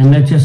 NHS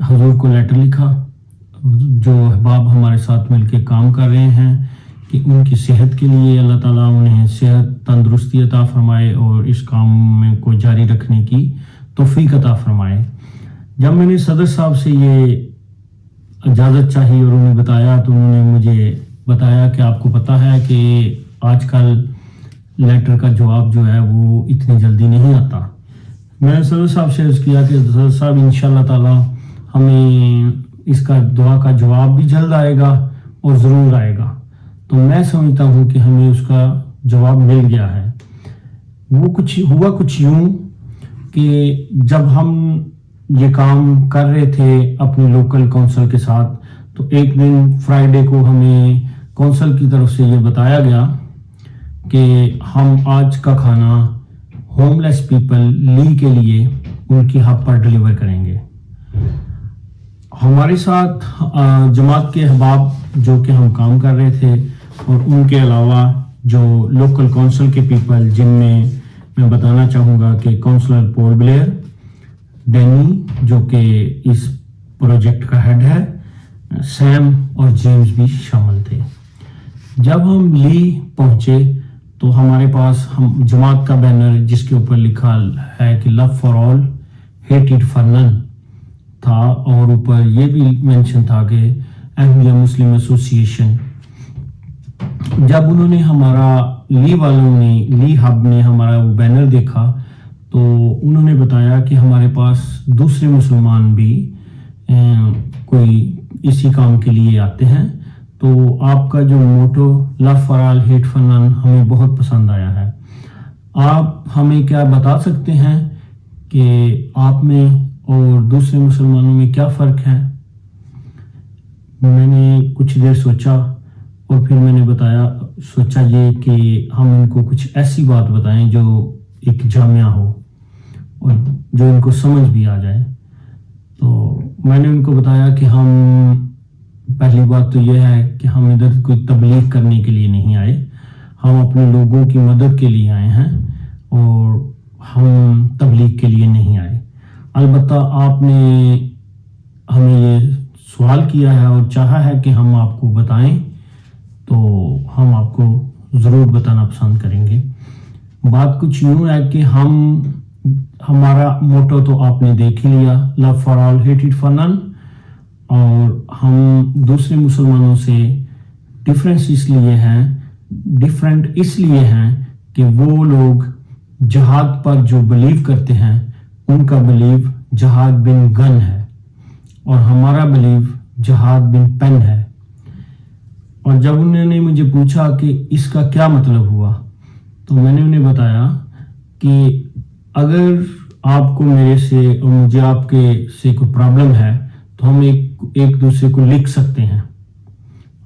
حضور کو letter لکھا، جو احباب ہمارے ساتھ مل کے کام کر رہے ہیں، کہ ان کی صحت کے لیے اللہ تعالیٰ انہیں صحت تندرستی عطا فرمائے اور اس کام میں کو جاری رکھنے کی توفیق عطا فرمائے۔ جب میں نے صدر صاحب سے یہ اجازت چاہی اور انہیں بتایا تو انہوں نے مجھے بتایا کہ آپ کو پتہ ہے کہ آج کل لیٹر کا جواب جو ہے وہ اتنی جلدی نہیں آتا۔ میں نے صدر صاحب سے عرض کیا کہ صدر صاحب انشاءاللہ تعالیٰ ہمیں اس کا دعا کا جواب بھی جلد آئے گا اور ضرور آئے گا۔ تو میں سمجھتا ہوں کہ ہمیں اس کا جواب مل گیا ہے۔ وہ کچھ یوں کہ جب ہم یہ کام کر رہے تھے اپنی لوکل کونسل کے ساتھ، تو ایک دن فرائیڈے کو ہمیں کونسل کی طرف سے یہ بتایا گیا کہ ہم آج کا کھانا ہوم لیس پیپل لی کے لیے ان کی ہب پر ڈیلیور کریں گے۔ ہمارے ساتھ جماعت کے احباب جو کہ ہم کام کر رہے تھے، اور ان کے علاوہ جو لوکل کونسل کے پیپل، جن میں بتانا چاہوں گا کہ کونسلر پول بلیئر، ڈینی جو کہ اس پروجیکٹ کا ہیڈ ہے، سیم اور جیمز بھی شامل تھے۔ جب ہم لی پہنچے تو ہمارے پاس جماعت کا بینر جس کے اوپر لکھا ہے کہ لو فار آل ہیٹڈ فار نن تھا، اور اوپر یہ بھی مینشن تھا کہ احمدیہ مسلم ایسوسی ایشن۔ جب انہوں نے لی ہب نے ہمارا وہ بینر دیکھا تو انہوں نے بتایا کہ ہمارے پاس دوسرے مسلمان بھی کوئی اسی کام کے لیے آتے ہیں، تو آپ کا جو motto love for all hate for none ہمیں بہت پسند آیا ہے۔ آپ ہمیں کیا بتا سکتے ہیں کہ آپ میں اور دوسرے مسلمانوں میں کیا فرق ہے؟ میں نے کچھ دیر سوچا اور پھر میں نے سوچا یہ کہ ہم ان کو کچھ ایسی بات بتائیں جو ایک جامعہ ہو اور جو ان کو سمجھ بھی آ جائے۔ تو میں نے ان کو بتایا کہ ہم پہلی بات تو یہ ہے کہ ہم ادھر کوئی تبلیغ کرنے کے لیے نہیں آئے، ہم اپنے لوگوں کی مدد کے لیے آئے ہیں اور ہم تبلیغ کے لیے نہیں آئے۔ البتہ آپ نے ہمیں یہ سوال کیا ہے اور چاہا ہے کہ ہم آپ کو بتائیں، تو ہم آپ کو ضرور بتانا پسند کریں گے۔ بات کچھ یوں ہے کہ ہمارا موٹو تو آپ نے دیکھ ہی لیا، لو فار آل ہیٹڈ فار نن، اور ہم دوسرے مسلمانوں سے ڈفرینٹ اس لیے ہیں کہ وہ لوگ جہاد پر جو بلیو کرتے ہیں ان کا بلیو جہاد بن گن ہے اور ہمارا بلیو جہاد بن پین ہے۔ اور جب انہوں نے مجھے پوچھا کہ اس کا کیا مطلب ہوا، تو میں نے انہیں بتایا کہ اگر آپ کو میرے سے اور مجھے آپ کے سے کوئی پرابلم ہے تو ہم ایک دوسرے کو لکھ سکتے ہیں،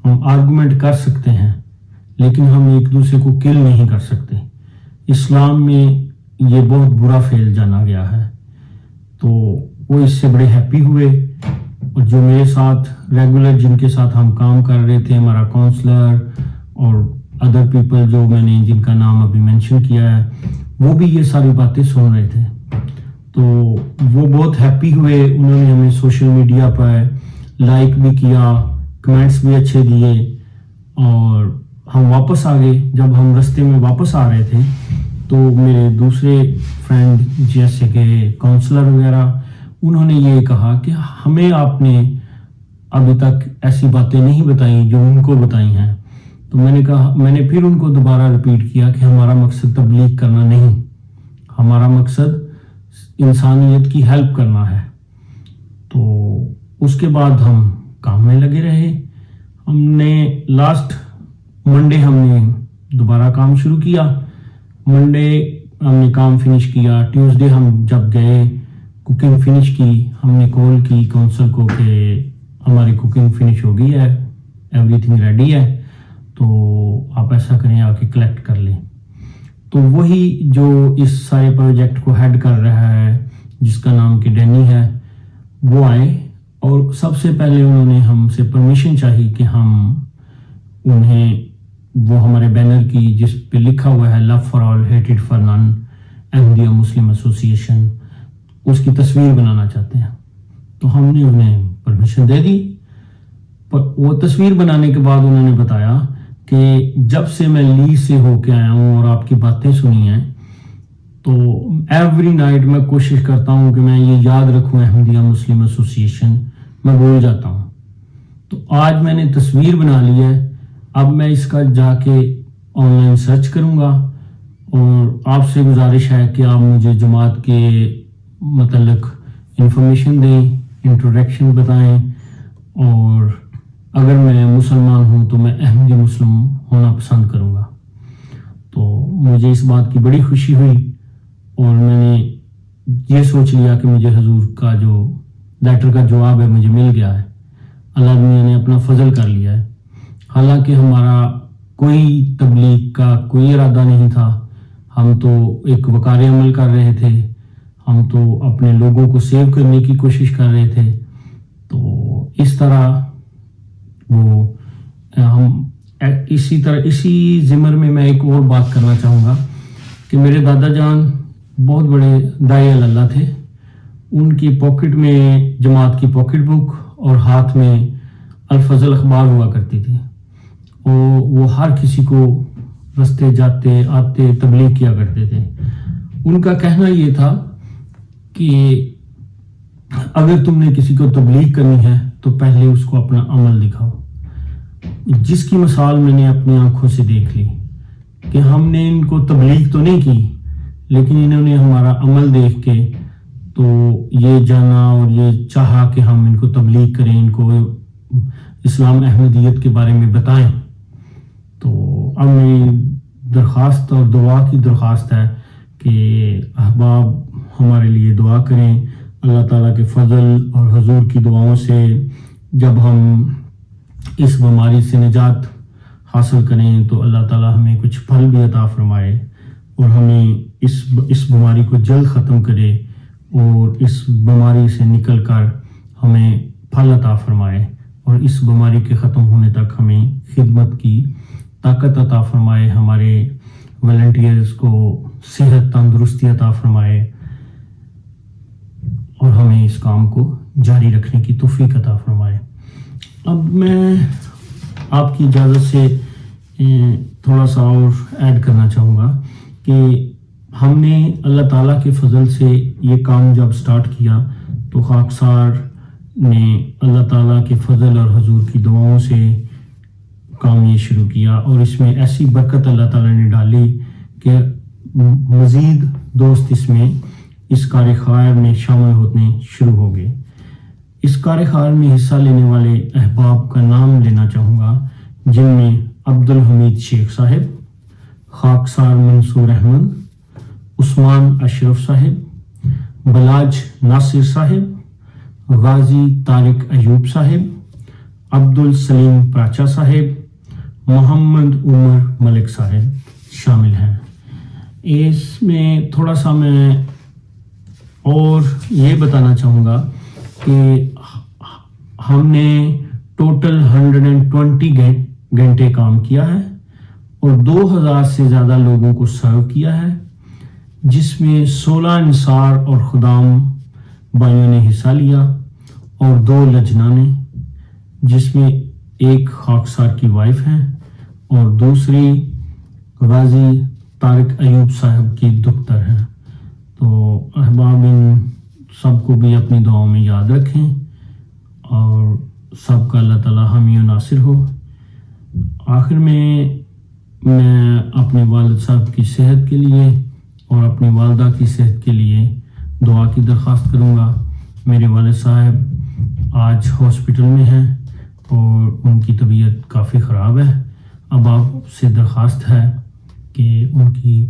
ہم آرگومنٹ کر سکتے ہیں، لیکن ہم ایک دوسرے کو کل نہیں کر سکتے۔ اسلام میں یہ بہت برا فعل جانا گیا ہے۔ تو وہ اس سے بڑے ہیپی ہوئے، اور جو میرے ساتھ ریگولر جن کے ساتھ ہم کام کر رہے تھے، ہمارا کونسلر اور ادر پیپل جو میں نے جن کا نام ابھی مینشن کیا ہے، وہ بھی یہ ساری باتیں سن رہے تھے۔ تو وہ بہت ہیپی ہوئے، انہوں نے ہمیں سوشل میڈیا پر لائک بھی کیا، کمنٹس بھی اچھے دیے، اور ہم واپس آ گئے۔ جب ہم رستے میں واپس آ رہے تھے تو میرے دوسرے فرینڈ جیسے کہ کونسلر وغیرہ، انہوں نے یہ کہا کہ ہمیں آپ نے ابھی تک ایسی باتیں نہیں بتائیں جو ان کو بتائی ہیں۔ تو میں نے پھر ان کو دوبارہ ریپیٹ کیا کہ ہمارا مقصد تبلیغ کرنا نہیں، ہمارا مقصد انسانیت کی ہیلپ کرنا ہے۔ تو اس کے بعد ہم کام میں لگے رہے۔ ہم نے لاسٹ منڈے ہم نے دوبارہ کام شروع کیا، منڈے ہم نے کام فنش کیا، ٹیوزڈے ہم جب گئے کوکنگ فنش کی، ہم نے کال کی کونسل کو کہ ہماری کوکنگ فنش ہو گئی ہے، ایوری تھنگ ریڈی ہے، تو آپ ایسا کریں آ کے کلیکٹ کر لیں۔ تو وہی جو اس سارے پروجیکٹ کو ہیڈ کر رہا ہے جس کا نام کہ ڈینی ہے، وہ آئے اور سب سے پہلے انہوں نے ہم سے پرمیشن چاہی کہ ہم انہیں وہ ہمارے بینر کی جس پہ لکھا ہوا ہے لو فار آل ہیٹڈ فار نن احمدیہ مسلم ایسوسی ایشن، اس کی تصویر بنانا چاہتے ہیں۔ تو ہم نے انہیں پرمیشن دے دی. پر وہ تصویر بنانے کے بعد انہوں نے بتایا کہ جب سے میں لی سے ہو کے آیا ہوں اور آپ کی باتیں سنی ہیں تو ایوری نائٹ میں کوشش کرتا ہوں کہ میں یہ یاد رکھوں احمدیہ مسلم ایسوسی ایشن، میں بھول جاتا ہوں. تو آج میں نے تصویر بنا لی ہے، اب میں اس کا جا کے آن لائن سرچ کروں گا اور آپ سے گزارش ہے کہ آپ مجھے جماعت کے متعلق انفارمیشن دیں، انٹروڈکشن بتائیں، اور اگر میں مسلمان ہوں تو میں احمدی مسلم ہونا پسند کروں گا. تو مجھے اس بات کی بڑی خوشی ہوئی اور میں نے یہ سوچ لیا کہ مجھے حضور کا جو لیٹر کا جواب ہے مجھے مل گیا ہے، اللہ میاں نے اپنا فضل کر لیا ہے. حالانکہ ہمارا کوئی تبلیغ کا کوئی ارادہ نہیں تھا، ہم تو ایک وقار عمل کر رہے تھے، ہم تو اپنے لوگوں کو سیو کرنے کی کوشش کر رہے تھے. تو اس طرح وہ ہم اسی ضمن میں ایک اور بات کرنا چاہوں گا کہ میرے دادا جان بہت بڑے داعی اللہ تھے. ان کی پاکٹ میں جماعت کی پاکٹ بک اور ہاتھ میں الفضل اخبار ہوا کرتی تھی، اور وہ ہر کسی کو رستے جاتے آتے تبلیغ کیا کرتے تھے. ان کا کہنا یہ تھا کہ اگر تم نے کسی کو تبلیغ کرنی ہے تو پہلے اس کو اپنا عمل دکھاؤ. جس کی مثال میں نے اپنی آنکھوں سے دیکھ لی کہ ہم نے ان کو تبلیغ تو نہیں کی، لیکن انہوں نے ہمارا عمل دیکھ کے تو یہ جانا اور یہ چاہا کہ ہم ان کو تبلیغ کریں، ان کو اسلام احمدیت کے بارے میں بتائیں. تو اب میری درخواست اور دعا کی درخواست ہے کہ احباب ہمارے لیے دعا کریں. اللہ تعالیٰ کے فضل اور حضور کی دعاؤں سے جب ہم اس بیماری سے نجات حاصل کریں تو اللہ تعالیٰ ہمیں کچھ پھل بھی عطا فرمائے اور ہمیں اس بیماری کو جلد ختم کرے اور اس بیماری سے نکل کر ہمیں پھل عطا فرمائے اور اس بیماری کے ختم ہونے تک ہمیں خدمت کی طاقت عطا فرمائے، ہمارے والنٹیئرز کو صحت تندرستی عطا فرمائے اور ہمیں اس کام کو جاری رکھنے کی توفیق عطا فرمائے. اب میں آپ کی اجازت سے تھوڑا سا اور ایڈ کرنا چاہوں گا کہ ہم نے اللہ تعالیٰ کے فضل سے یہ کام جب سٹارٹ کیا تو خاکسار نے اللہ تعالیٰ کے فضل اور حضور کی دعاؤں سے کام یہ شروع کیا، اور اس میں ایسی برکت اللہ تعالیٰ نے ڈالی کہ مزید دوست اس کار خیر میں شامل ہونے شروع ہو گئے. اس کار خیر میں حصہ لینے والے احباب کا نام لینا چاہوں گا، جن میں عبدالحمید شیخ صاحب، خاکسار منصور احمد، عثمان اشرف صاحب، بلاج ناصر صاحب، غازی طارق ایوب صاحب، عبدالسلیم پراچا صاحب، محمد عمر ملک صاحب شامل ہیں. اس میں تھوڑا سا میں اور یہ بتانا چاہوں گا کہ ہم نے ٹوٹل 120 گھنٹے کام کیا ہے اور 2000 سے زیادہ لوگوں کو سرو کیا ہے، جس میں 16 انصار اور خدام بھائیوں نے حصہ لیا اور 2 لجنا نے، جس میں ایک خاکسار کی وائف ہیں اور دوسری غازی طارق ایوب صاحب کی دختر ہیں. تو احباب ان سب کو بھی اپنی دعاؤں میں یاد رکھیں اور سب کا اللہ تعالیٰ حامی و ناصر ہو. آخر میں اپنے والد صاحب کی صحت کے لیے اور اپنی والدہ کی صحت کے لیے دعا کی درخواست کروں گا. میرے والد صاحب آج ہاسپٹل میں ہیں اور ان کی طبیعت کافی خراب ہے. اب آپ سے درخواست ہے کہ ان کی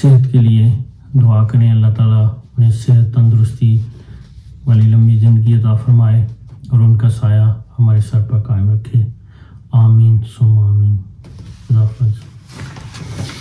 صحت کے لیے دعا کریں، اللہ تعالیٰ انہیں صحت تندرستی والی لمبی زندگی عطا فرمائے اور ان کا سایہ ہمارے سر پر قائم رکھے. آمین ثم آمین. خدا حافظ.